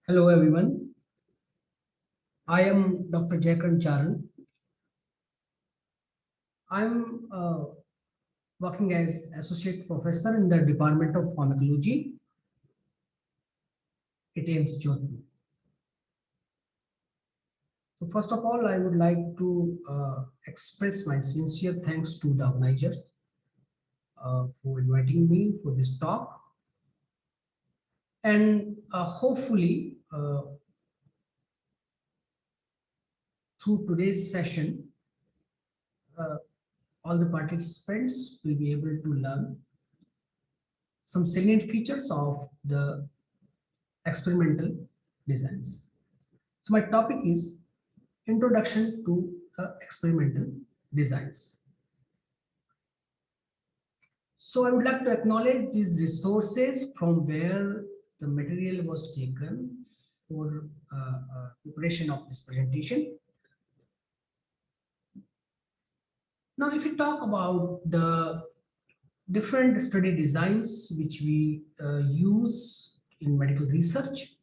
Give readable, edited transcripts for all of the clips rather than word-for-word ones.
Hello everyone. I am Dr. Jayakant Charan. I'm working as associate professor in the Department of Pharmacology at AIMS Jodhpur. So first of all, I would like to express my sincere thanks to the organizers for inviting me for this talk, and hopefully through today's session, uh, all the participants will be able to learn some salient features of the experimental designs. So my topic is introduction to experimental designs. So I would like to acknowledge these resources from where the material was taken for preparation of this presentation. Now, if we talk about the different study designs which we use in medical research,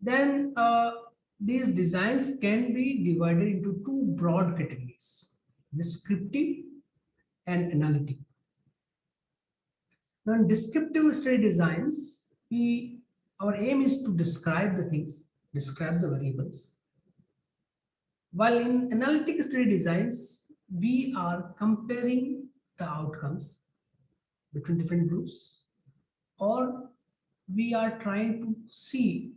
then these designs can be divided into two broad categories: descriptive and analytic. Now, in descriptive study designs, our aim is to describe the things, describe the variables. While in analytic study designs, we are comparing the outcomes between different groups, or we are trying to see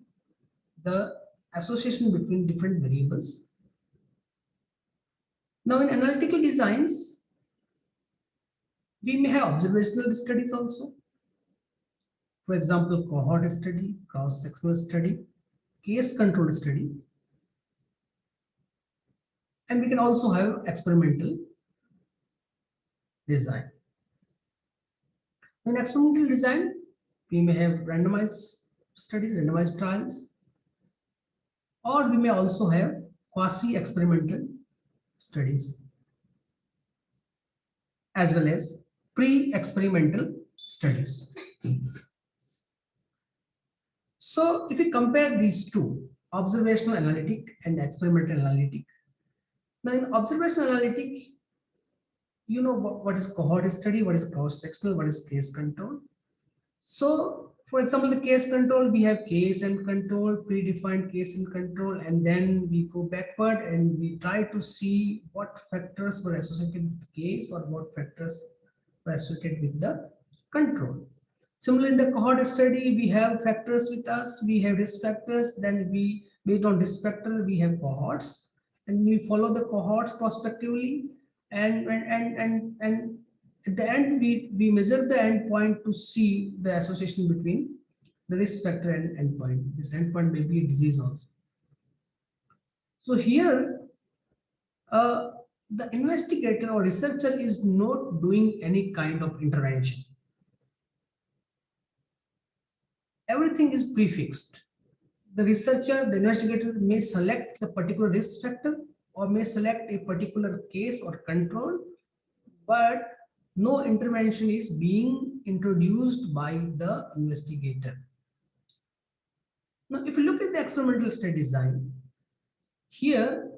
the association between different variables. Now, in analytical designs, we may have observational studies also. For example, cohort study, cross-sectional study, case control study, and we can also have experimental design. In experimental design, we may have randomized studies, randomized trials, or we may also have quasi-experimental studies, as well as pre-experimental studies. So if we compare these two, observational analytic and experimental analytic, now in observational analytic, you know what is cohort study, what is cross-sectional, what is case control. So for example, the case control, we have case and control, predefined case and control, and then we go backward and we try to see what factors were associated with the case or what factors were associated with the control. Similarly, in the cohort study, we have factors with us, we have risk factors, then we, based on risk factor, we have cohorts, and we follow the cohorts prospectively, and at the end, we measure the endpoint to see the association between the risk factor and endpoint. This endpoint may be a disease also. So here, uh, the investigator or researcher is not doing any kind of intervention. Everything is prefixed. The researcher, the investigator may select the particular risk factor or may select a particular case or control, but no intervention is being introduced by the investigator. Now, if you look at the experimental study design, here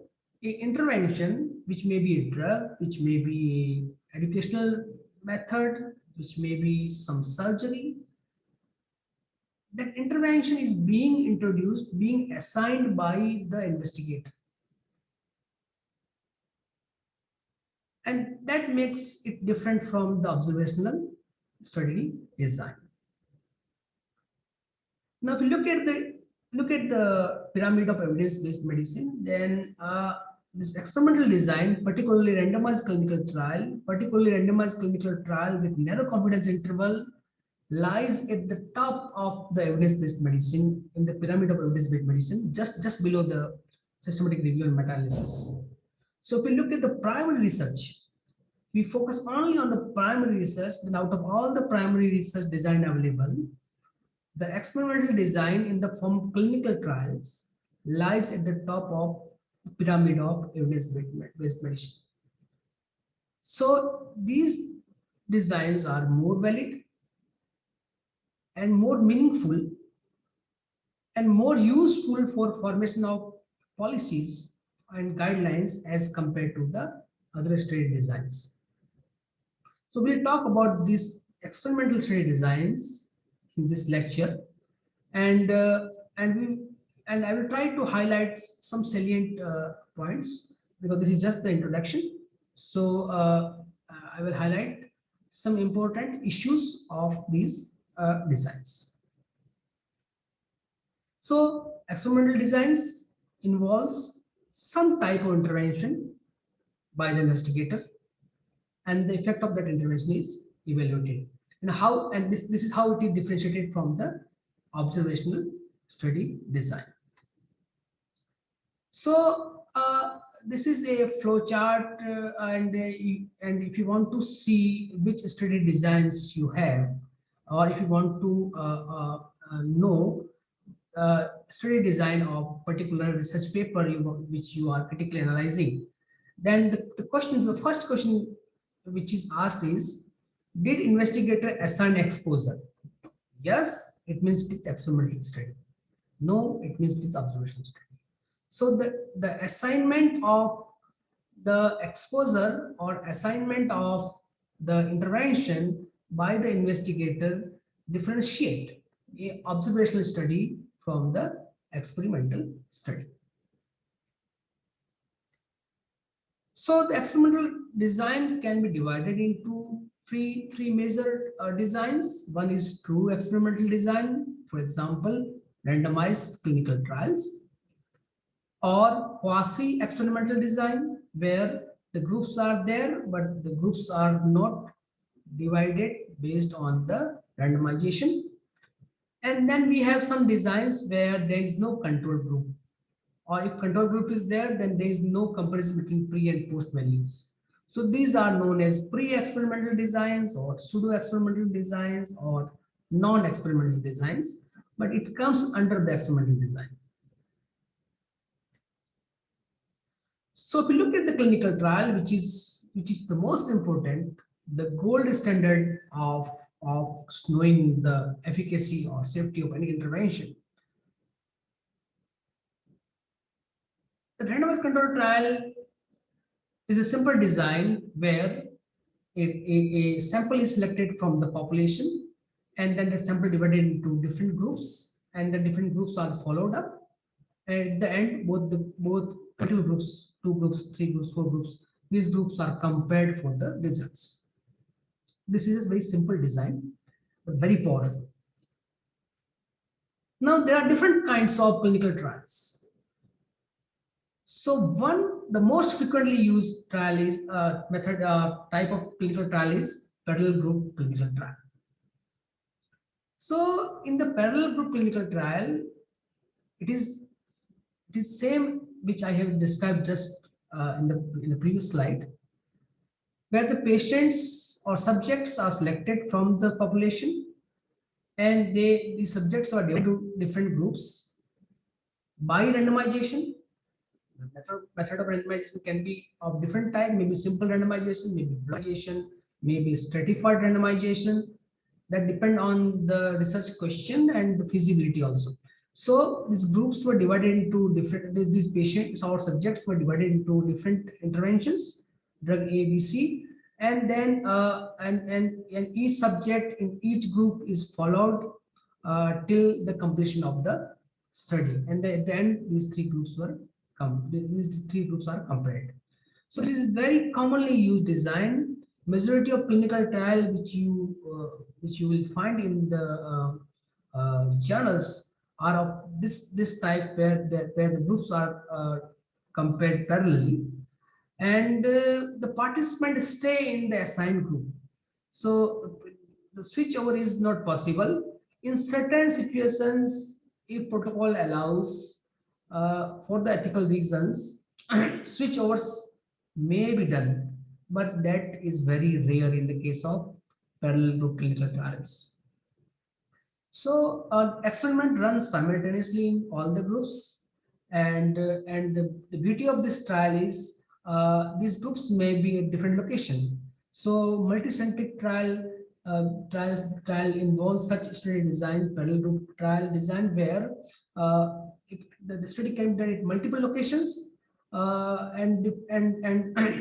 a intervention, which may be a drug, which may be an educational method, which may be some surgery, that intervention is being introduced, being assigned by the investigator. And that makes it different from the observational study design. Now, if you look at the pyramid of evidence-based medicine, then this experimental design, particularly randomized clinical trial with narrow confidence interval, lies at the top of the evidence-based medicine in the pyramid of evidence-based medicine, just below the systematic review and meta-analysis. So if we look at the primary research, we focus only on the primary research. Then out of all the primary research design available, the experimental design in the form of clinical trials lies at the top of the pyramid of evidence-based medicine. So these designs are more valid and more meaningful and more useful for formation of policies and guidelines as compared to the other study designs. So we'll talk about these experimental study designs in this lecture, and and we and I will try to highlight some salient points because this is just the introduction. So I will highlight some important issues of these designs. So experimental designs involves some type of intervention by the investigator, and the effect of that intervention is evaluated. And this is how it is differentiated from the observational study design. So this is a flow chart, and if you want to see which study designs you have, or if you want to know study design of particular research paper which you are critically analyzing, then the first question which is asked is, did investigator assign exposure? Yes, it means it's experimental study. No, it means it's observational study. So the assignment of the exposure or assignment of the intervention by the investigator differentiate a observational study from the experimental study. So the experimental design can be divided into three major designs. One is true experimental design, for example, randomized clinical trials, or quasi-experimental design, where the groups are there, but the groups are not divided based on the randomization. And then we have some designs where there is no control group, or if control group is there, then there is no comparison between pre and post values. So these are known as pre-experimental designs or pseudo-experimental designs or non-experimental designs, but it comes under the experimental design. So if you look at the clinical trial, which is the most important, the gold standard of knowing the efficacy or safety of any intervention. The randomized control trial is a simple design where a sample is selected from the population, and then the sample divided into different groups, and the different groups are followed up. At the end, both control groups, 2 groups, 3 groups, 4 groups, these groups are compared for the results. This is a very simple design, but very powerful. Now there are different kinds of clinical trials. So the most frequently used trial is type of clinical trial is parallel group clinical trial. So in the parallel group clinical trial, it is same which I have described just in the previous slide, where the patients or subjects are selected from the population, and the subjects are divided into different groups by randomization. The method of randomization can be of different type, maybe simple randomization, maybe randomization, maybe stratified randomization. That depend on the research question and the feasibility also. So these groups were divided into different, these patients or subjects were divided into different interventions, drug A, B, C, and then and each subject in each group is followed till the completion of the study, and at the end these three groups are compared. So this is very commonly used design. Majority of clinical trial which you will find in the journals are of this type, where the groups are compared parallelly, and the participants stay in the assigned group. So the switch over is not possible. In certain situations, if protocol allows, for the ethical reasons, switchovers may be done, but that is very rare in the case of parallel group clinical trials. So experiment runs simultaneously in all the groups, and the beauty of this trial is these groups may be at different location. So multicentric trial trial involves such study design, parallel group trial design, where the study can be done at multiple locations, and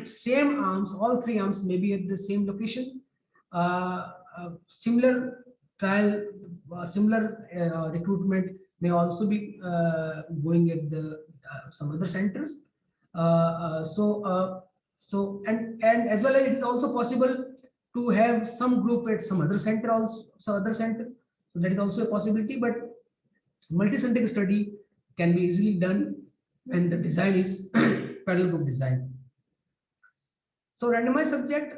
same arms, all three arms may be at the same location. Similar trial, similar recruitment may also be going at the some other centers. And as well as it is also possible to have some group at some other center, also some other center. So that is also a possibility. But multi-centric study can be easily done when the design is parallel group design. So randomized subject,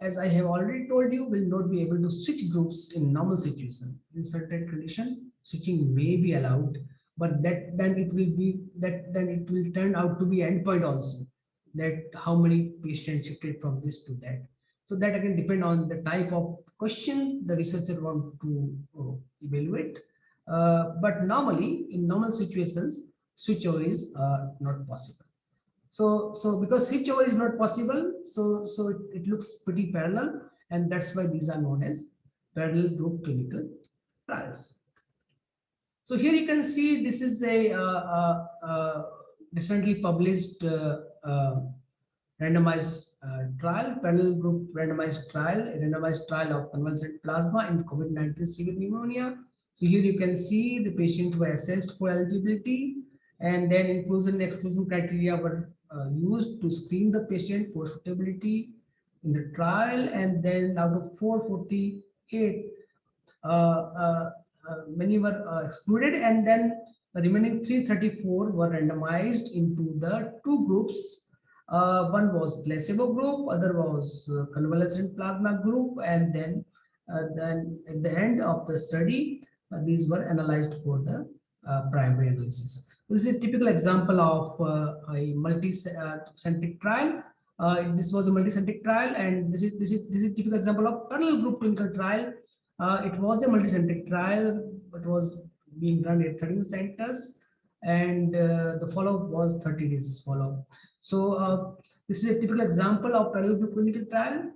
as I have already told you, will not be able to switch groups in normal situation. In certain condition, switching may be allowed, but then it will turn out to be endpoint also. That how many patients shifted from this to that. So that again depend on the type of question the researcher want to evaluate. But normally in normal situations, switchover is not possible. So because switchover is not possible, so it looks pretty parallel, and that's why these are known as parallel group clinical trials. So here you can see this is a recently published randomized trial, parallel group randomized trial of convalescent plasma in COVID-19 severe pneumonia. So here you can see the patient were assessed for eligibility, and then inclusion and exclusion criteria were used to screen the patient for suitability in the trial. And then out of 448, many were excluded, and then the remaining 334 were randomized into the two groups. One was placebo group, other was convalescent plasma group, and then at the end of the study, these were analyzed for the primary analysis. This is a typical example of a multi-centric trial. This was a multi-centric trial, and this is a typical example of parallel group clinical trial. It was a multi-centric trial, but was being run at 13 centers, and the follow-up was 30 days follow. So this is a typical example of parallel group clinical trial.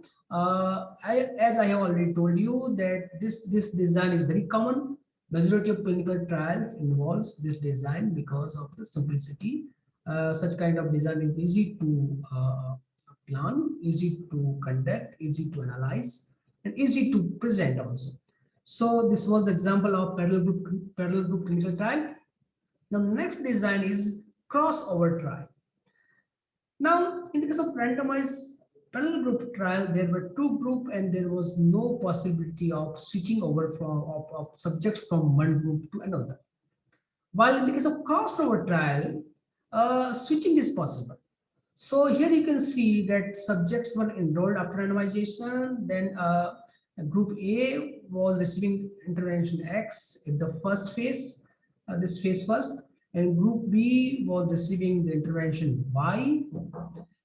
As I have already told you that this design is very common. Majority of clinical trials involves this design because of the simplicity. Such kind of design is easy to plan, easy to conduct, easy to analyze, and easy to present also. So this was the example of parallel group clinical trial. The next design is crossover trial. Now, in the case of randomized parallel group trial, there were two groups and there was no possibility of switching over of subjects from one group to another. While in the case of crossover trial, switching is possible. So here you can see that subjects were enrolled after randomization. Then group A was receiving intervention X in the first phase, this phase first, and group B was receiving the intervention Y,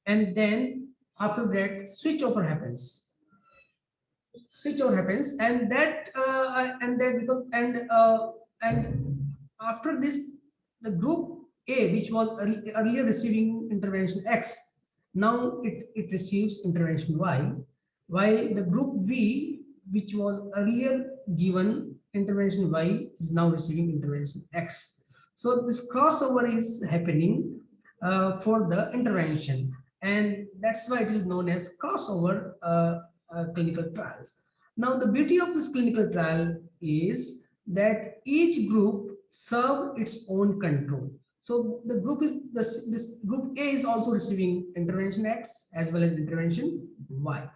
and then after that switchover happens. And after this, the group A, which was earlier receiving intervention X, now it receives intervention Y, while the group V, which was earlier given intervention Y, is now receiving intervention X. So this crossover is happening for the intervention, and that's why it is known as crossover clinical trials. Now, the beauty of this clinical trial is that each group serve its own control. So the group is this group A is also receiving intervention X as well as intervention Y,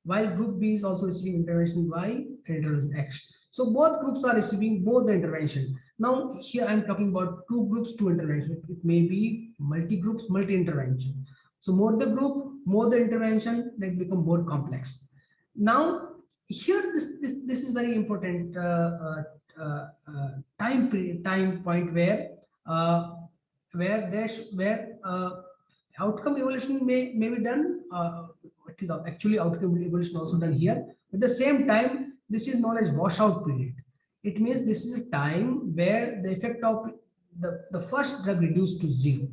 while group B is also receiving intervention Y and intervention X. So both groups are receiving both the intervention. Now here I'm talking about two groups, two intervention. It may be multi groups, multi intervention. So more the group, more the intervention, they become more complex. Now here this is very important time point where outcome evaluation may be done. It is actually outcome evaluation also done here. At the same time, this is known as washout period. It means this is a time where the effect of the first drug reduced to zero.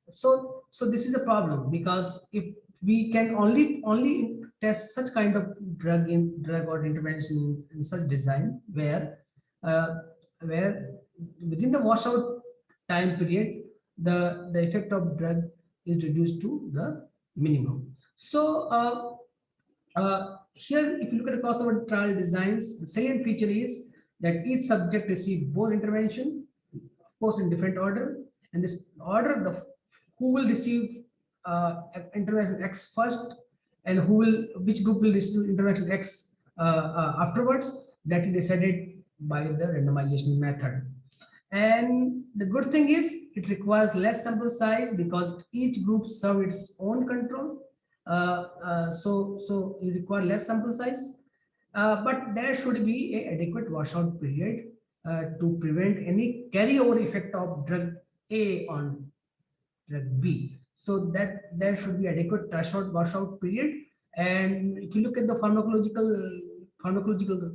So this is a problem, because if we can only test such kind of drug or intervention in such design uh, where within the washout time period the effect of drug is reduced to the minimum. So here, if you look at the crossover trial designs, the salient feature is that each subject received both intervention, of course, in different order, and this order, who will receive intervention X first, and which group will receive intervention X afterwards, that is decided by the randomization method. And the good thing is it requires less sample size because each group serves its own control. So you require less sample size, but there should be a adequate washout period to prevent any carryover effect of drug A on drug B. So that there should be adequate washout period. And if you look at the pharmacological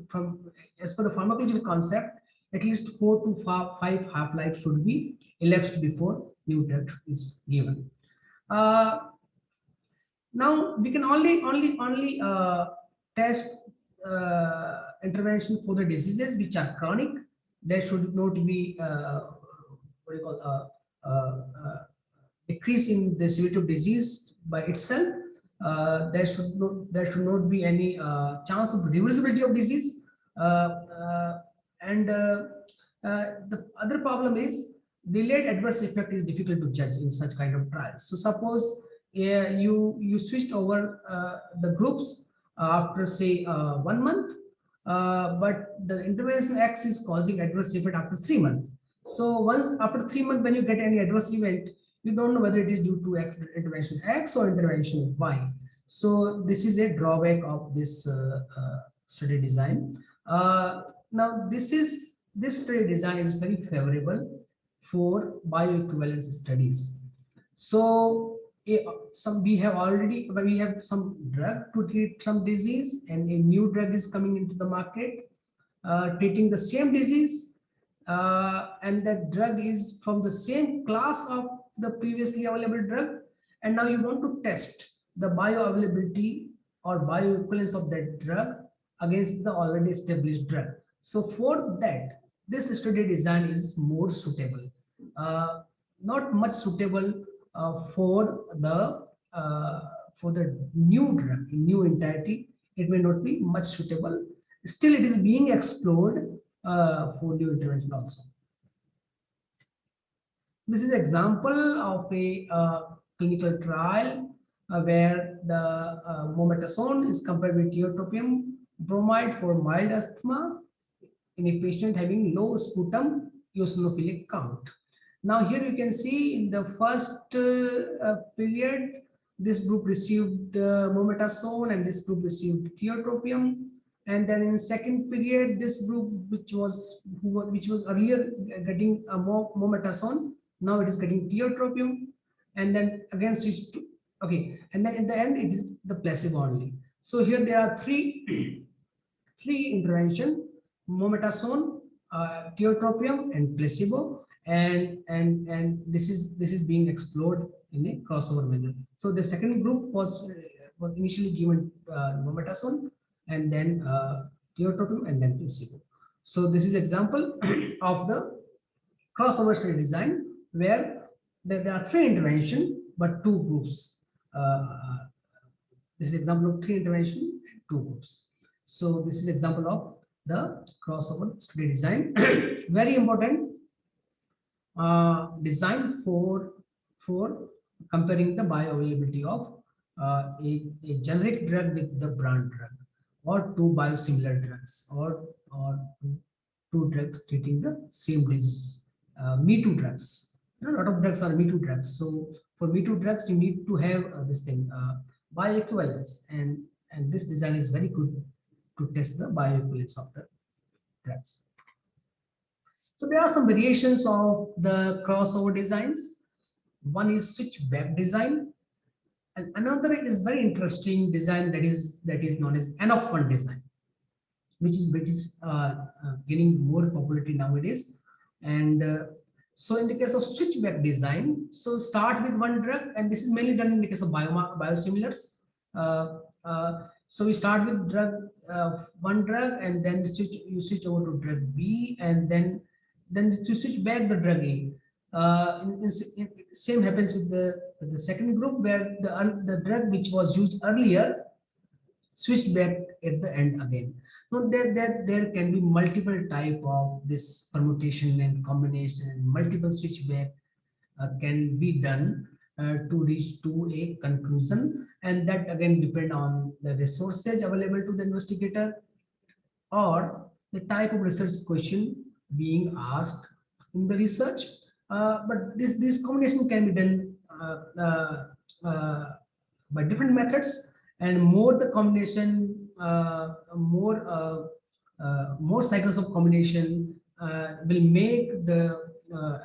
from as per the pharmacological concept, at least 4 to 5 half-life should be elapsed before new drug is given. Now we can only test intervention for the diseases which are chronic. There should not be what do you call decrease in the severity of disease by itself. There should not be any chance of reversibility of disease. And the other problem is delayed adverse effect is difficult to judge in such kind of trials. So suppose you switched over the groups after say 1 month, but the intervention X is causing adverse effect after 3 months. So once after 3 months, when you get any adverse event, you don't know whether it is due to intervention X or intervention Y. So this is a drawback of this study design. Now this study design is very favorable for bioequivalence studies. So we have some drug to treat some disease, and a new drug is coming into the market treating the same disease, and that drug is from the same class of the previously available drug, and now you want to test the bioavailability or bioequivalence of that drug against the already established drug. So for that, this study design is more suitable. Not much suitable for the new drug, new entirety. It may not be much suitable. Still, it is being explored for new intervention also. This is example of a clinical trial where the mometasone is compared with tiotropium bromide for mild asthma in a patient having low sputum eosinophilic count. Now here you can see in the first period, this group received mometasone and this group received tiotropium. And then in second period, this group which was earlier getting a mometasone, now it is getting tiotropium, and then again switch to okay, and then in the end it is the placebo only. So here there are three intervention: mometasone, tiotropium, and placebo, and this is being explored in a crossover manner. So the second group was initially given mometasone, and then tiotropium, and then placebo. So this is example of the crossover study design where there are three intervention but two groups. This is example of three intervention and two groups. So this is example of the crossover study design. Very important design for comparing the bioavailability of a generic drug with the brand drug, or two biosimilar drugs, or two drugs treating the same disease. Me Too drugs. A lot of drugs are Me Too drugs. So for Me Too drugs, you need to have this thing bioequivalence, and this design is very good to test the bioequivalence of the drugs. So there are some variations of the crossover designs. One is switchback design, and another is very interesting design that is known as N of 1 design, which is gaining more popularity nowadays. And so in the case of switchback design, so start with one drug, and this is mainly done in the case of biosimilars. So we start with one drug, and then you switch over to drug B, and then you switch back the drug A. Same happens with the second group, where the drug which was used earlier switched back at the end again. Now there can be multiple type of this permutation and combination, and multiple switch back can be done to reach to a conclusion, and that again depend on the resources available to the investigator or the type of research question being asked in the research. But this combination can be done by different methods, and more the combination, more cycles of combination will make the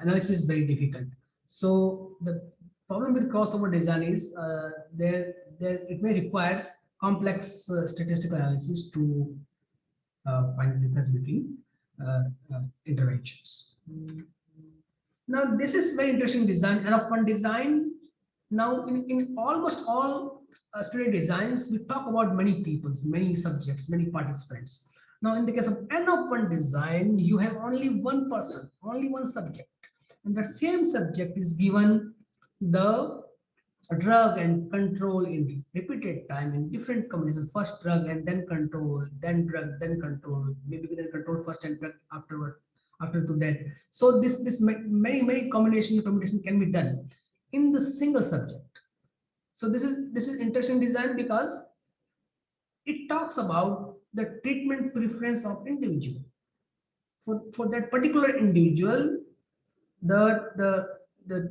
analysis very difficult. So the problem with crossover design is there it may requires complex statistical analysis to find the difference between interventions. Now this is very interesting design, and of one design. Now in almost all study designs, we talk about many peoples, many subjects, many participants. Now in the case of N of one design, you have only one person, only one subject, and that same subject is given the drug and control in repeated time in different combinations. First drug and then control, then drug, then control, maybe then control first and drug afterward, after to that. So this many combination permutation can be done in the single subject. So this is interesting design because it talks about the treatment preference of individual. For that particular individual, the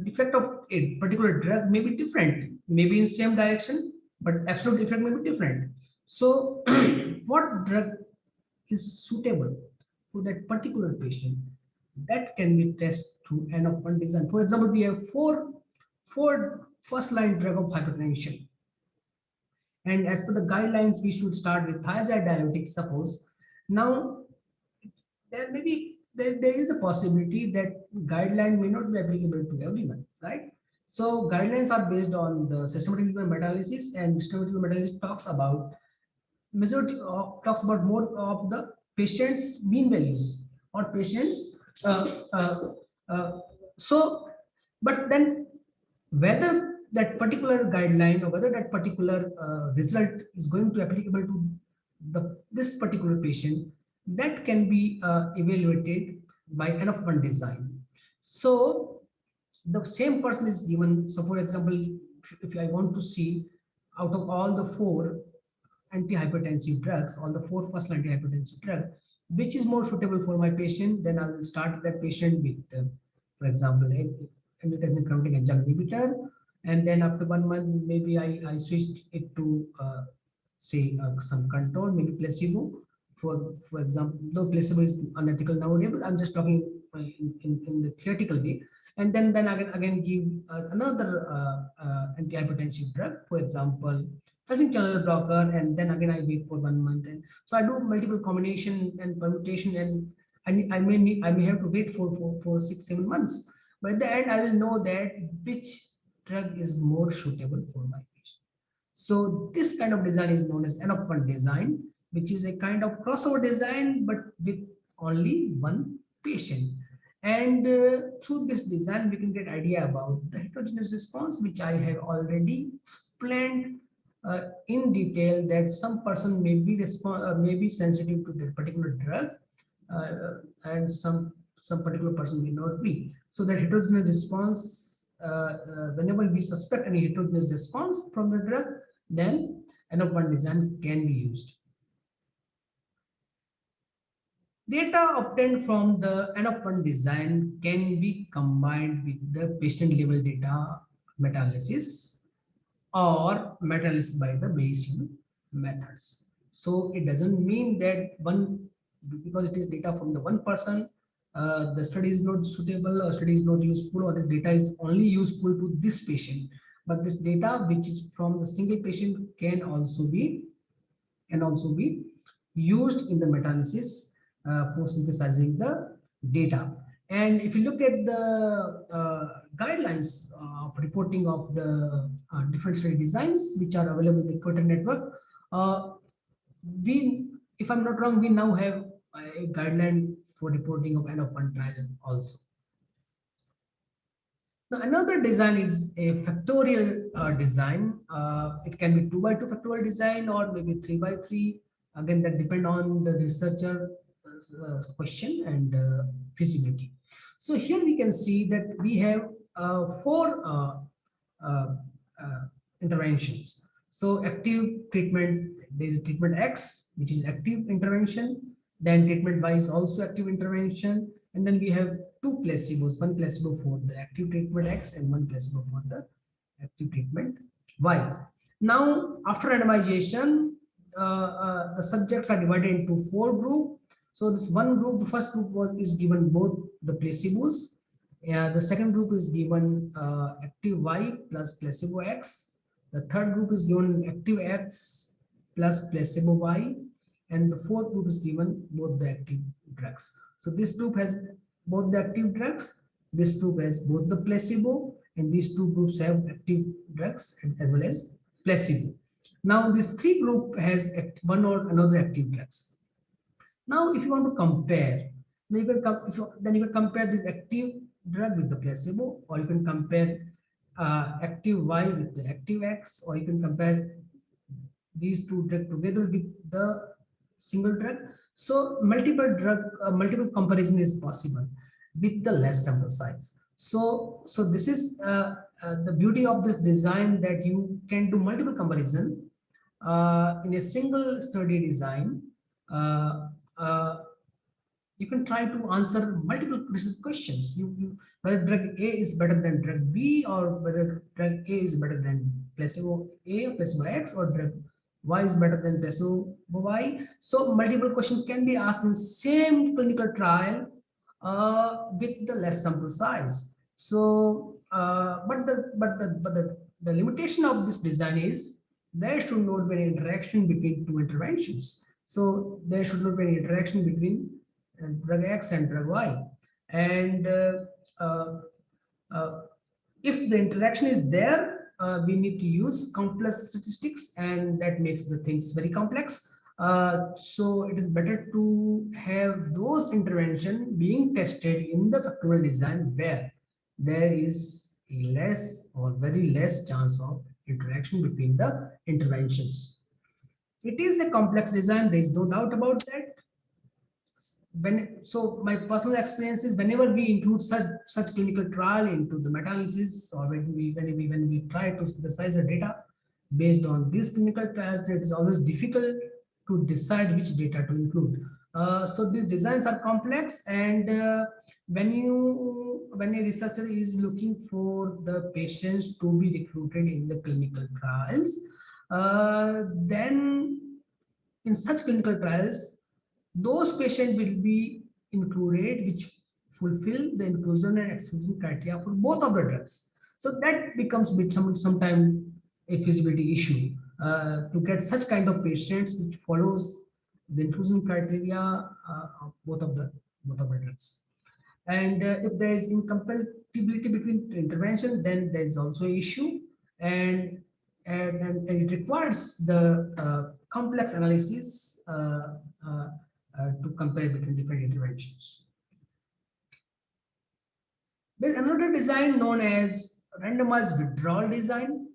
effect of a particular drug may be different, maybe in same direction, but absolute effect may be different. So what drug is suitable to that particular patient, that can be tested through N of one design. For example, we have four first line drug of hypertension, and as per the guidelines we should start with thiazide diuretics, suppose. Now there may be there is a possibility that guideline may not be applicable to everyone, right? So guidelines are based on the systematic meta-analysis, and systematic meta-analysis talks about majority of, talks about more of the patient's mean values or patients. So, but then whether that particular guideline or whether that particular result is going to applicable to this particular patient, that can be evaluated by N of one design. So the same person is given. So for example, if I want to see out of all the four antihypertensive drugs, all the four first antihypertensive drugs, which is more suitable for my patient, then I will start that patient with, for example, angiotensin converting agent inhibitor, and then after 1 month, maybe I switched it to say some control, maybe placebo. For example, though placebo is unethical nowadays, but I'm just talking in the theoretical way. And then again give another antihypertensive drug, for example, calcium channel blocker, and then again I wait for 1 month, and so I do multiple combination and permutation, and I may have to wait for 6-7 months, but at the end I will know that which drug is more suitable for my patient. So this kind of design is known as N of one design, which is a kind of crossover design, but with only one patient. And through this design, we can get idea about the heterogeneous response, which I have already explained in detail, that some person may be sensitive to that particular drug, and some particular person may not be. So that heterogeneous response, whenever we suspect any heterogeneous response from the drug, then N of one design can be used. Data obtained from the N of one design can be combined with the patient level data meta-analysis or meta-analysis by the Bayesian methods. So it doesn't mean that because it is data from the one person, the study is not suitable or study is not useful, or this data is only useful to this patient. But this data which is from the single patient can also be used in the meta-analysis for synthesizing the data. And if you look at the guidelines of reporting of the different study designs which are available in the Twitter network, we, if I'm not wrong, we now have a guideline for reporting of N of 1 trial also. Now, another design is a factorial design. It can be 2 by 2 factorial design or maybe 3 by 3. Again, that depend on the researcher question and feasibility. So here we can see that we have four uh, uh, interventions. So active treatment, there is treatment X, which is active intervention. Then treatment Y is also active intervention. And then we have two placebos, one placebo for the active treatment X and one placebo for the active treatment Y. Now, after randomization, the subjects are divided into four groups. So this one group, the first group is given both the placebos. The second group is given active Y plus placebo X. The third group is given active X plus placebo Y. And the fourth group is given both the active drugs. So this group has both the active drugs, this group has both the placebo, and these two groups have active drugs as well as placebo. Now this three group has one or another active drugs. Now if you want to compare, then you can compare this active drug with the placebo, or you can compare active Y with the active X, or you can compare these two drugs together with the single drug. So multiple comparison is possible with the less sample size. So this is the beauty of this design, that you can do multiple comparison in a single study design. Uh, uh, you can try to answer multiple research questions. Whether drug A is better than drug B, or whether drug A is better than placebo A or placebo X, or drug Y is better than placebo Y. So multiple questions can be asked in same clinical trial with the less sample size. So, but the limitation of this design is there should not be an interaction between two interventions. So there should not be an interaction between drug X and drug Y. And uh, uh, if the interaction is there, we need to use complex statistics, and that makes the things very complex. So it is better to have those intervention being tested in the factorial design where there is a less or very less chance of interaction between the interventions. It is a complex design, there is no doubt about that. So my personal experience is, whenever we include such clinical trial into the meta-analysis, or when we try to synthesize the data based on these clinical trials, it is always difficult to decide which data to include. So these designs are complex, and when a researcher is looking for the patients to be recruited in the clinical trials, then in such clinical trials, those patients will be included which fulfill the inclusion and exclusion criteria for both of the drugs. So that becomes with sometimes a feasibility issue to get such kind of patients which follows the inclusion criteria of both of the drugs. And if there is incompatibility between intervention, then there is also an issue, and and it requires the complex analysis to compare between different interventions. There's another design known as randomized withdrawal design.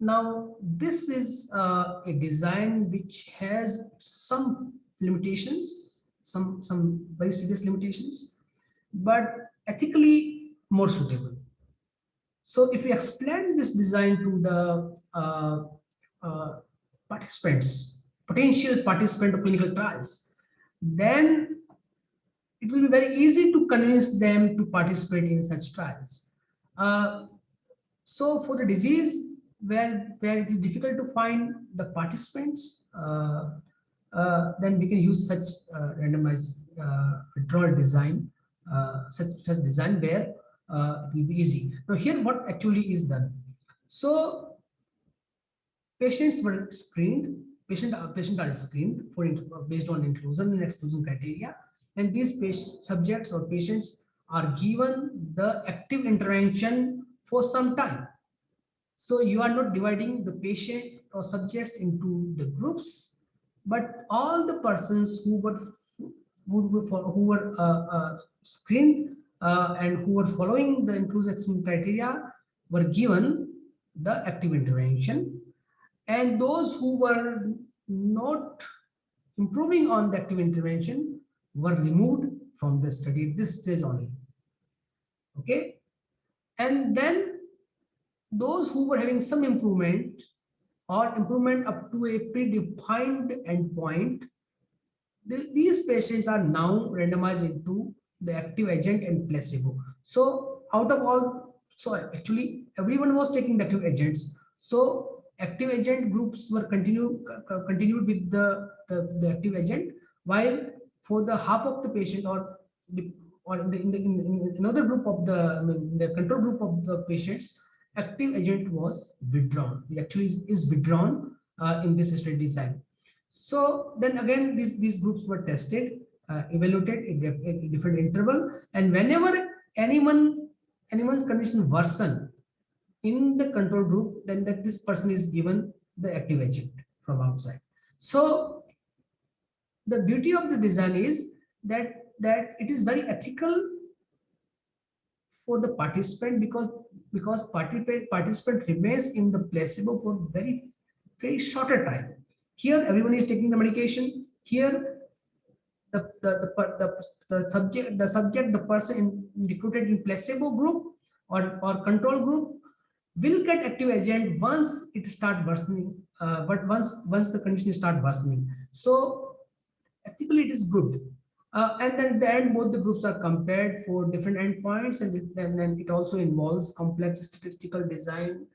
Now, this is a design which has some limitations, some very serious limitations, but ethically more suitable. So if we explain this design to the uh, participants, potential participant of clinical trials, then it will be very easy to convince them to participate in such trials. Uh, so for the disease where it is difficult to find the participants, then we can use such randomized withdrawal design, such design where it will be easy. Now here what actually is done. So patients were screened, patient are screened for based on inclusion and exclusion criteria, and these subjects or patients are given the active intervention for some time. So you are not dividing the patient or subjects into the groups, but all the persons who were screened and who were following the inclusion exclusion criteria were given the active intervention, and those who were not improving on the active intervention were removed from the study at this stage only. Okay, and then those who were having some improvement or improvement up to a predefined endpoint, these patients are now randomized into the active agent and placebo. So out of all, so actually everyone was taking the active agents. So active agent groups were continued with the active agent, while for the half of the patient or in another group of the control group of the patients, active agent was withdrawn. It actually is withdrawn in this study design. So then again, these groups were tested, evaluated in different interval, and whenever anyone's condition worsen in the control group, then that this person is given the active agent from outside. So the beauty of the design is that it is very ethical for the participant, because participant remains in the placebo for very shorter time. Here everyone is taking the medication. Here the person recruited in placebo group or control group will get active agent once it start worsening, but once the condition start worsening. So ethically it is good. And then then both the groups are compared for different endpoints, and then it also involves complex statistical design,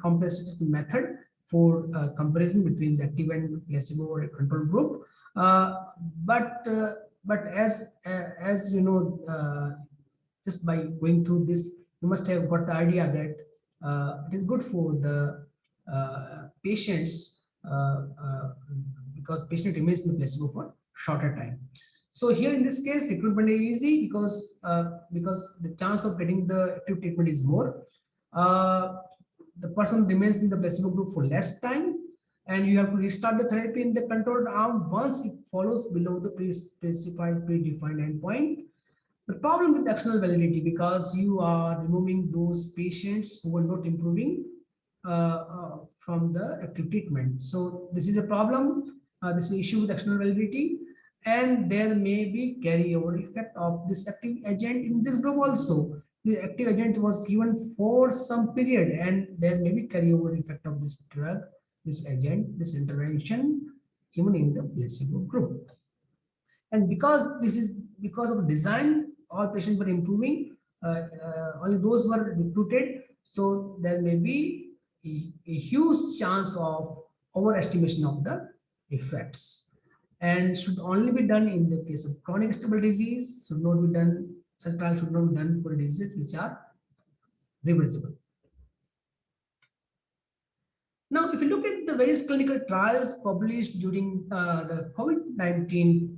complex statistical method for comparison between the active and placebo or a control group. Uh, but as you know, just by going through this, you must have got the idea that it is good for the patients, because patient remains in the placebo for shorter time. So here in this case, recruitment is easy because the chance of getting the active treatment is more. Uh, the person remains in the placebo group for less time, and you have to restart the therapy in the controlled arm once it follows below the specified predefined endpoint. The problem with external validity, because you are removing those patients who are not improving from the active treatment. So this is a problem. This is an issue with external validity, and there may be carryover effect of this active agent in this group also. The active agent was given for some period, and there may be carryover effect of this drug, this agent, this intervention, even in the placebo group. And because of design, all patients were improving, only those were recruited. So there may be a huge chance of overestimation of the effects, and should only be done in the case of chronic stable disease. Should not be done, such trials should not be done for diseases which are reversible. Now, if you look at the various clinical trials published during the COVID-19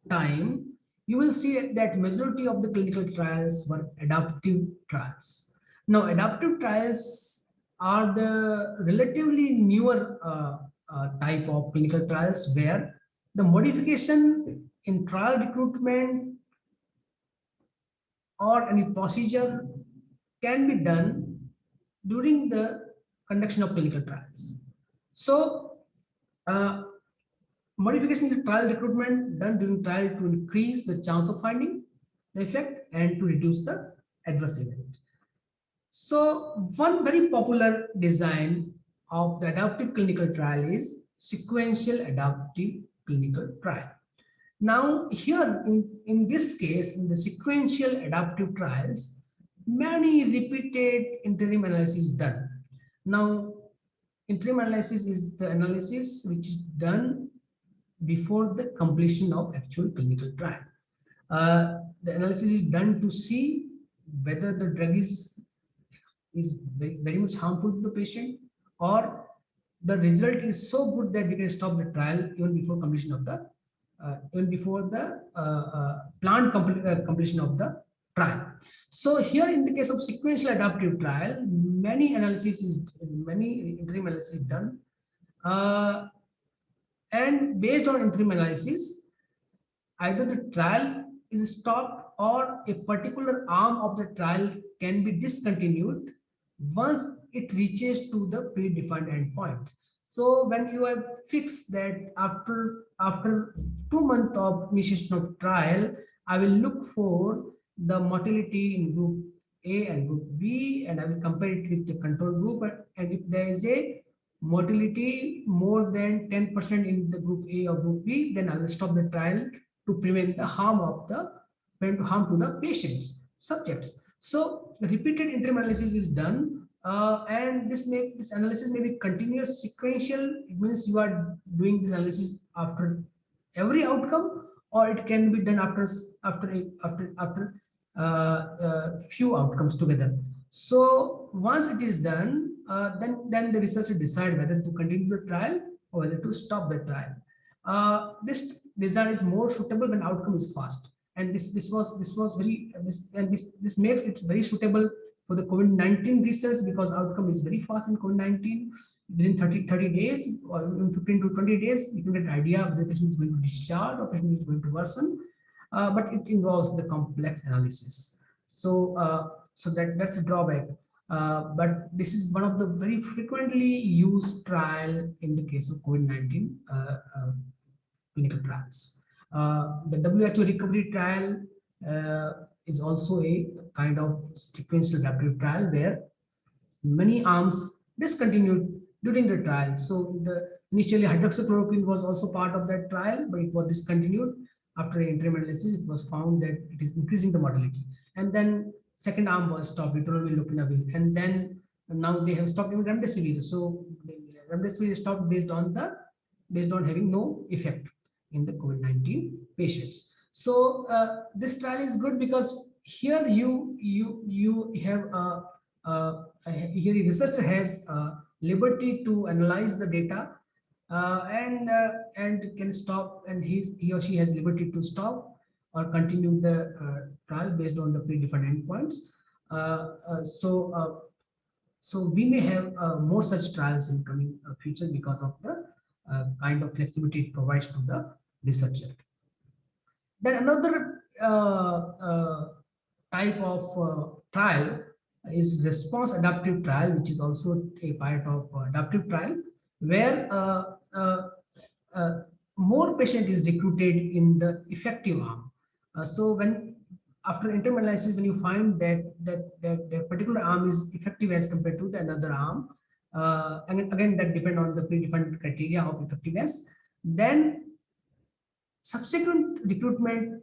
time, you will see that majority of the clinical trials were adaptive trials. Now, adaptive trials are the relatively newer type of clinical trials where the modification in trial recruitment or any procedure can be done during the conduction of clinical trials. So, modification in trial recruitment done during trial to increase the chance of finding the effect and to reduce the adverse event. So, one very popular design of the adaptive clinical trial is sequential adaptive clinical trial. Now, here in this case, in the sequential adaptive trials, many repeated interim analysis done. Now, interim analysis is the analysis which is done before the completion of actual clinical trial. The analysis is done to see whether the drug is very much harmful to the patient, or the result is so good that we can stop the trial even before completion of the completion of the trial. So here in the case of sequential adaptive trial, many analysis is many interim analysis done, uh, and based on interim analysis, either the trial is stopped or a particular arm of the trial can be discontinued once it reaches to the predefined endpoint. So when you have fixed that after 2 months of initiation of trial, I will look for the mortality in group A and group B, and I will compare it with the control group. And if there is a mortality more than 10% in the group A or group B, then I will stop the trial to prevent the harm to the patients, subjects. So repeated interim analysis is done, and this analysis may be continuous sequential. It means you are doing this analysis after every outcome, or it can be done after few outcomes together. So once it is done, then the researcher decide whether to continue the trial or whether to stop the trial. This design is more suitable when outcome is fast, and this makes it very suitable for the COVID-19 research, because outcome is very fast in COVID-19. Within 30 days or 15 to 20 days, you can get an idea of the patient is going to discharge or patient is going to worsen, but it involves the complex analysis. So that's a drawback. But this is one of the very frequently used trial in the case of COVID-19 clinical trials. The WHO recovery trial is also a kind of sequential adaptive trial where many arms discontinued during the trial. So initially hydroxychloroquine was also part of that trial, but it was discontinued. After interim analysis, it was found that it is increasing the mortality. And then second arm was stopped, lopinavir, and then now they have stopped even remdesivir. So remdesivir is stopped based on having no effect in the COVID-19 patients. So this trial is good because here you have here the researcher has liberty to analyze the data, and can stop, and he or she has liberty to stop or continue the trial based on the predefined endpoints. So we may have more such trials in coming future because of the kind of flexibility it provides to the researcher. Then another type of trial is response adaptive trial, which is also a part of adaptive trial, where more patient is recruited in the effective arm. So when after interim analysis, when you find that the particular arm is effective as compared to the another arm, and again that depend on the predefined criteria of effectiveness, then subsequent recruitment,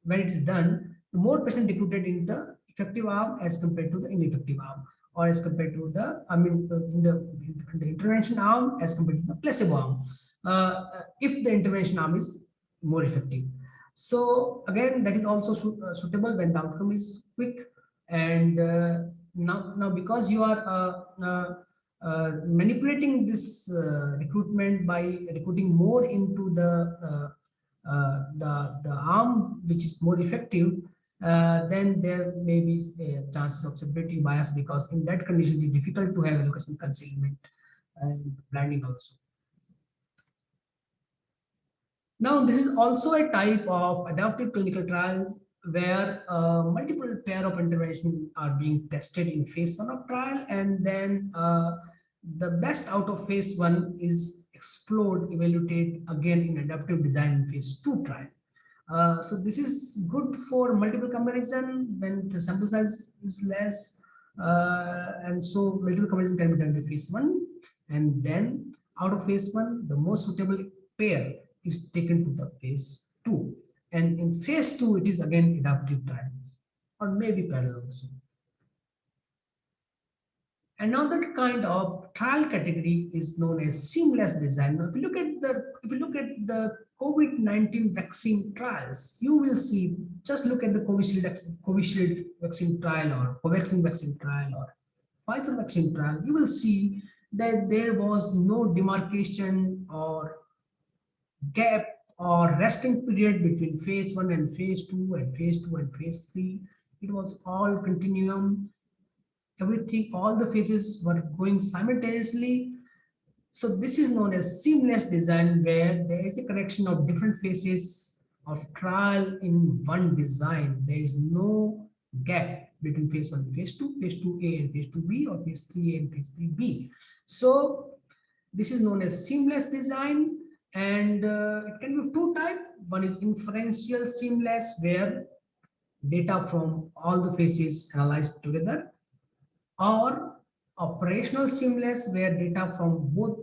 when it is done, the more patient recruited in the effective arm as compared to the ineffective arm, or as compared to the in the intervention arm as compared to the placebo arm, if the intervention arm is more effective. So again, that is also suitable when the outcome is quick. And now because you are manipulating this recruitment by recruiting more into the arm which is more effective, then there may be chances of severity bias, because in that condition it is difficult to have allocation concealment and blinding also. Now, this is also a type of adaptive clinical trials where multiple pair of interventions are being tested in phase 1 of trial, and then the best out of phase 1 is explored, evaluated again in adaptive design in phase 2 trial. So this is good for multiple comparison when the sample size is less, and so multiple comparison can be done in phase 1, and then out of phase 1 the most suitable pair is taken to the phase 2, and in phase 2 it is again adaptive trial or maybe parallel also. Another kind of trial category is known as seamless design. Now, if you look at the COVID-19 vaccine trials, you will see, just look at the Covishield vaccine trial or Covaxin vaccine trial or Pfizer vaccine trial, you will see that there was no demarcation or gap or resting period between phase 1 and phase 2 and phase 2 and phase 3. It was all continuum. everything, all the phases were going simultaneously. So this is known as seamless design, where there is a connection of different phases of trial in one design. There is no gap between phase 1 and phase 2A and phase 2B, or phase 3A and phase 3B. So this is known as seamless design, and it can be of two types. One is inferential seamless, where data from all the phases analyzed together, or operational seamless, where data from both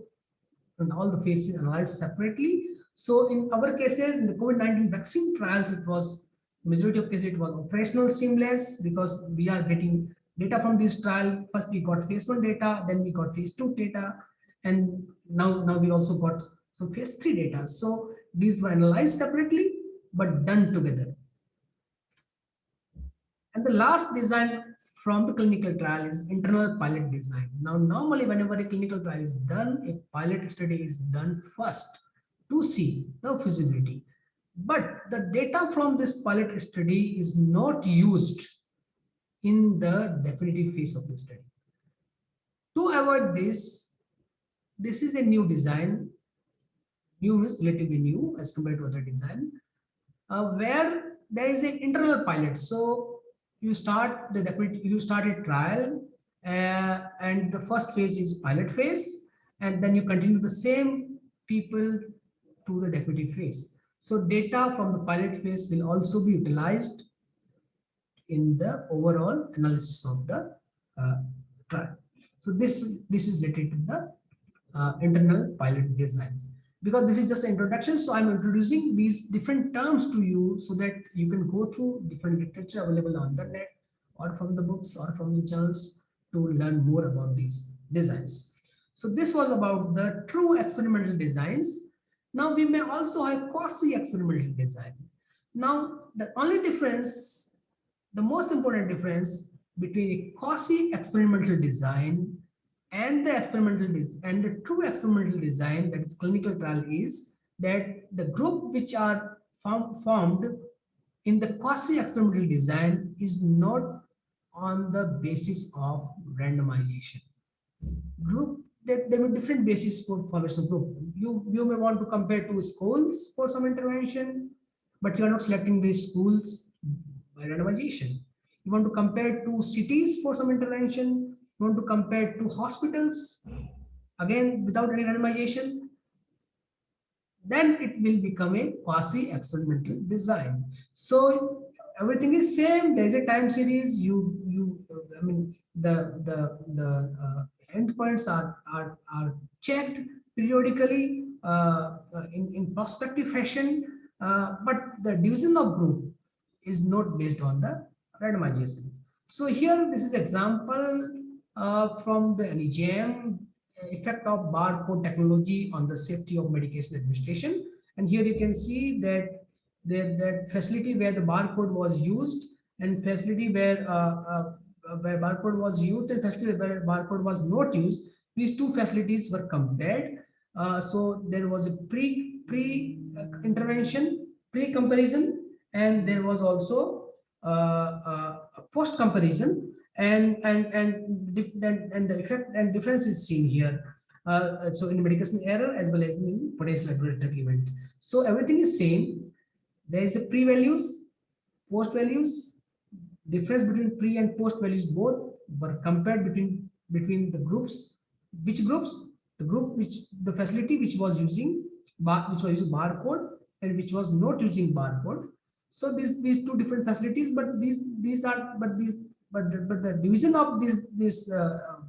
and all the phases analyzed separately. So in our cases, in the COVID-19 vaccine trials, it was majority of cases it was operational seamless, because we are getting data from this trial. First we got phase 1 data, then we got phase 2 data, and now we also got some phase 3 data. So these were analyzed separately but done together. And the last design from the clinical trial is internal pilot design. Now, normally, whenever a clinical trial is done, a pilot study is done first to see the feasibility. But the data from this pilot study is not used in the definitive phase of the study. To avoid this, this is a new design. New means relatively new as compared to other design, where there is an internal pilot. So you start a trial, and the first phase is pilot phase, and then you continue the same people to the definitive phase. So data from the pilot phase will also be utilized in the overall analysis of the trial. So this is related to the internal pilot designs. Because this is just an introduction, so I'm introducing these different terms to you so that you can go through different literature available on the net, or from the books, or from the journals, to learn more about these designs. So this was about the true experimental designs. Now we may also have quasi-experimental design. Now the only difference, the most important difference between a quasi-experimental design and the true experimental design, that is clinical trial, is that the group which are formed in the quasi-experimental design is not on the basis of randomization. Group, there were different basis for formation of group. You may want to compare two schools for some intervention, but you are not selecting these schools by randomization. You want to compare two cities for some intervention. You want to compare two hospitals, again without any randomization. Then it will become a quasi-experimental design. So everything is same. There is a time series. I mean, the endpoints are checked periodically in prospective fashion, but the division of group is not based on the randomization. So here, this is example from the NEJM, effect of barcode technology on the safety of medication administration. And here you can see that that facility where the barcode was used, and facility where barcode was used, and facility where barcode was not used, these two facilities were compared. So there was a pre intervention, pre comparison, and there was also a post comparison, and the effect and difference is seen here. So in medication error as well as in potential adverse drug event. So everything is same. There is a pre values, post values. Difference between pre and post values both were compared between the groups. Which groups? The group which the facility which was using barcode, and which was not using barcode. So these two different facilities, but the division of this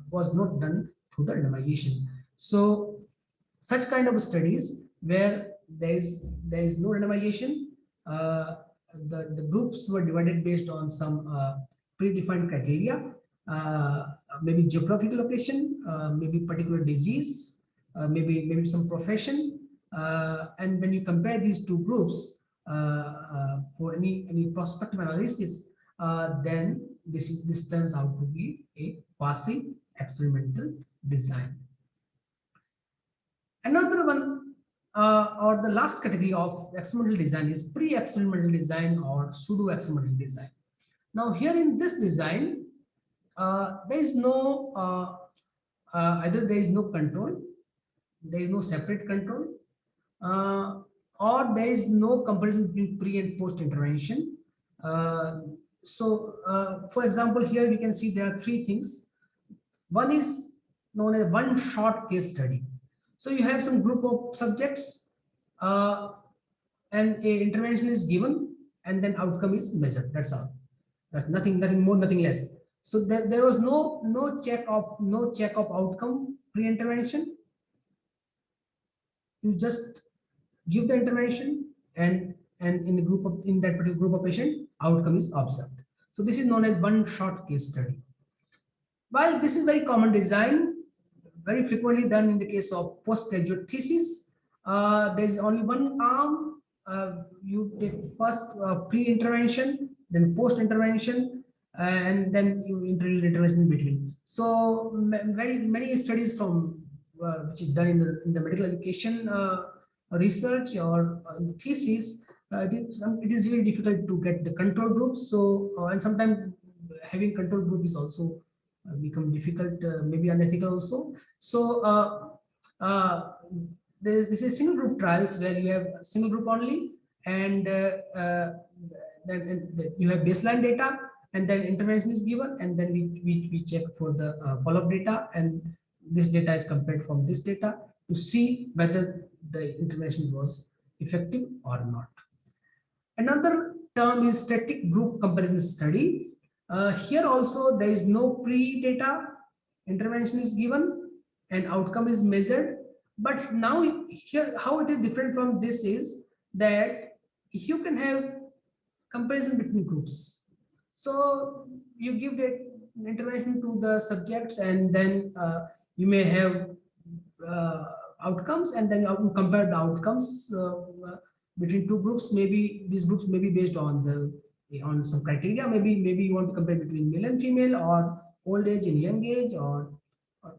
was not done through the randomization. So such kind of studies where there is no randomization, the groups were divided based on some predefined criteria, maybe geographical location, maybe particular disease, maybe some profession, and when you compare these two groups for any prospective analysis, then this turns out to be a quasi experimental design. Another one, or the last category of experimental design, is pre-experimental design or pseudo experimental design. Now here in this design, there is no either there is no control, there is no separate control, uh, or there is no comparison between pre and post intervention. Uh, for example, here we can see there are three things. One is known as one shot case study. So you have some group of subjects, uh, and a intervention is given, and then outcome is measured. That's all. That's nothing more, nothing less. So there was no check of outcome pre-intervention. You just give the intervention, and in that particular group of patient, outcome is observed. So this is known as one shot case study. While this is very common design, very frequently done in the case of postgraduate thesis, there is only one arm. You take first pre-intervention, then post-intervention, and then you introduce intervention in between. So very many studies from which is done in the medical education research or thesis, it is really difficult to get the control groups. So and sometimes having control group is also become difficult, maybe unethical also. So uh, this is single group trials where you have a single group only, and then you have baseline data, and then intervention is given, and then we check for the follow-up data, and this data is compared from this data to see whether the intervention was effective or not. Another term is static group comparison study. Here also there is no pre-data, intervention is given and outcome is measured. But now here how it is different from this is that you can have comparison between groups. So you give the intervention to the subjects, and then you may have uh, outcomes, and then you compare the outcomes between two groups. Maybe these groups may be based on on some criteria. Maybe you want to compare between male and female, or old age and young age, or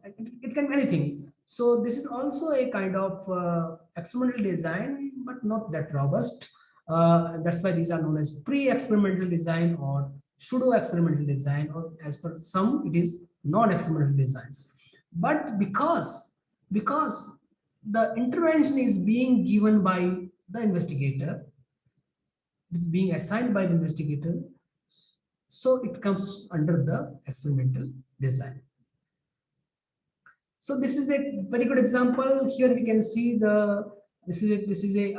it can be anything. So this is also a kind of experimental design, but not that robust. That's why these are known as pre-experimental design or pseudo-experimental design, or as per some, it is non-experimental designs. But because the intervention is being given by the investigator, is being assigned by the investigator, so it comes under the experimental design. So this is a very good example. Here we can see this is a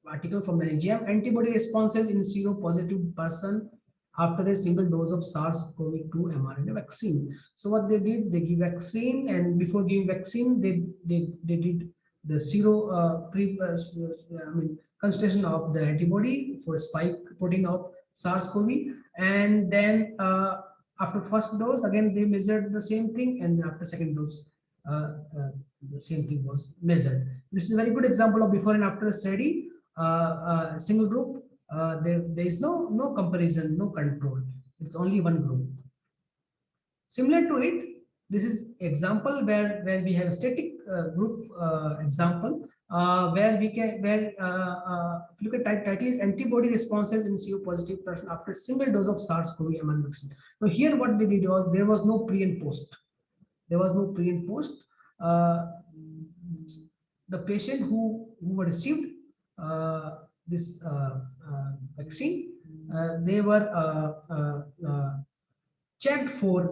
article from the NGM, antibody responses in seropositive person after a single dose of SARS-CoV-2 mRNA vaccine. So what they did, they give vaccine, and before giving vaccine, they did the concentration of the antibody for spike protein of SARS-CoV, and then after first dose, again they measured the same thing, and after second dose, the same thing was measured. This is a very good example of before and after study. Single group, there is no comparison, no control. It's only one group. Similar to it, this is example where we have a static group example, where we can if you look at title is antibody responses in seropositive person after single dose of SARS-CoV mRNA vaccine. Now here what they did was there was no pre and post. There was no pre and post. The patient who received this vaccine, they were checked for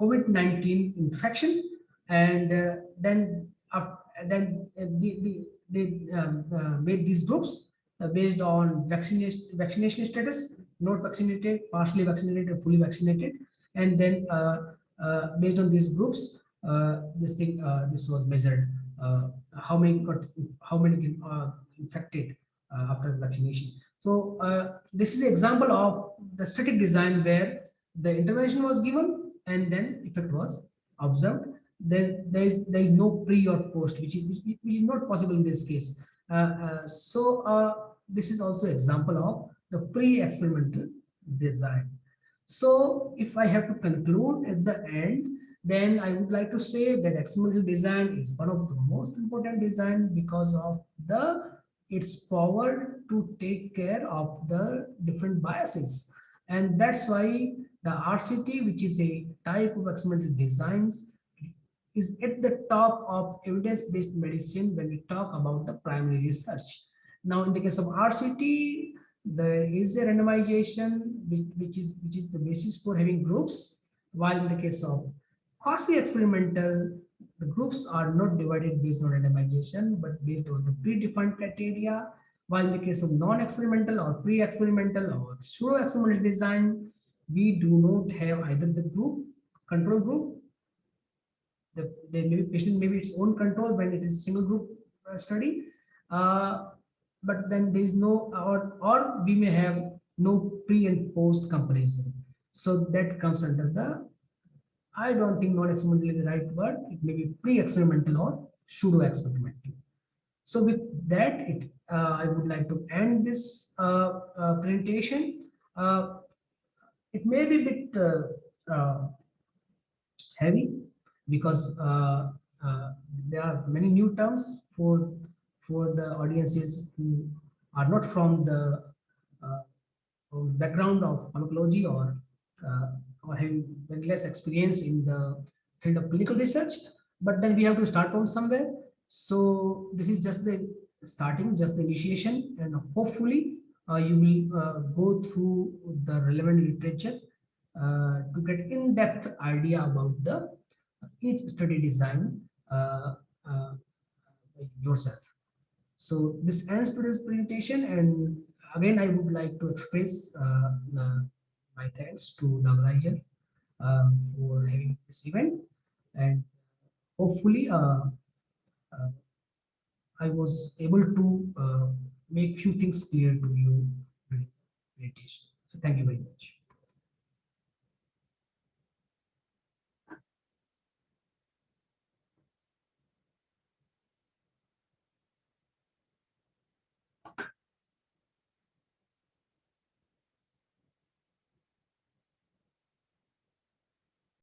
COVID-19 infection, and then they made these groups based on vaccination status, not vaccinated, partially vaccinated, or fully vaccinated, and then based on these groups, this was measured, how many infected after vaccination. So this is an example of the static design where the intervention was given and then effect was observed. Then there is no pre or post, which is not possible in this case. This is also example of the pre-experimental design. So if I have to conclude at the end, then I would like to say that experimental design is one of the most important design because of its power to take care of the different biases, and that's why The RCT, which is a type of experimental designs, is at the top of evidence-based medicine when we talk about the primary research. Now, in the case of RCT, there is a randomization which is the basis for having groups, while in the case of quasi-experimental, the groups are not divided based on randomization, but based on the predefined criteria, while in the case of non-experimental or pre-experimental or pseudo-experimental design, we do not have either the group, control group, there may be patient maybe its own control when it is single group study, uh, but then there is no, or we may have no pre and post comparison. So that comes under the, I don't think non-experimental is the right word. It may be pre-experimental or pseudo-experimental. So with that, I would like to end this presentation. It may be a bit heavy because there are many new terms for the audiences who are not from the uh, background of pharmacology uh, or having very less experience in the field of clinical research. But then we have to start from somewhere. So this is just the starting, just the initiation, and hopefully you will go through the relevant literature to get in-depth idea about the each study design uh, uh, yourself. So this ends today's presentation, and again I would like to express my thanks to Nagaraj for having this event, and hopefully I was able to make few things clear to you during the presentation. So thank you very much.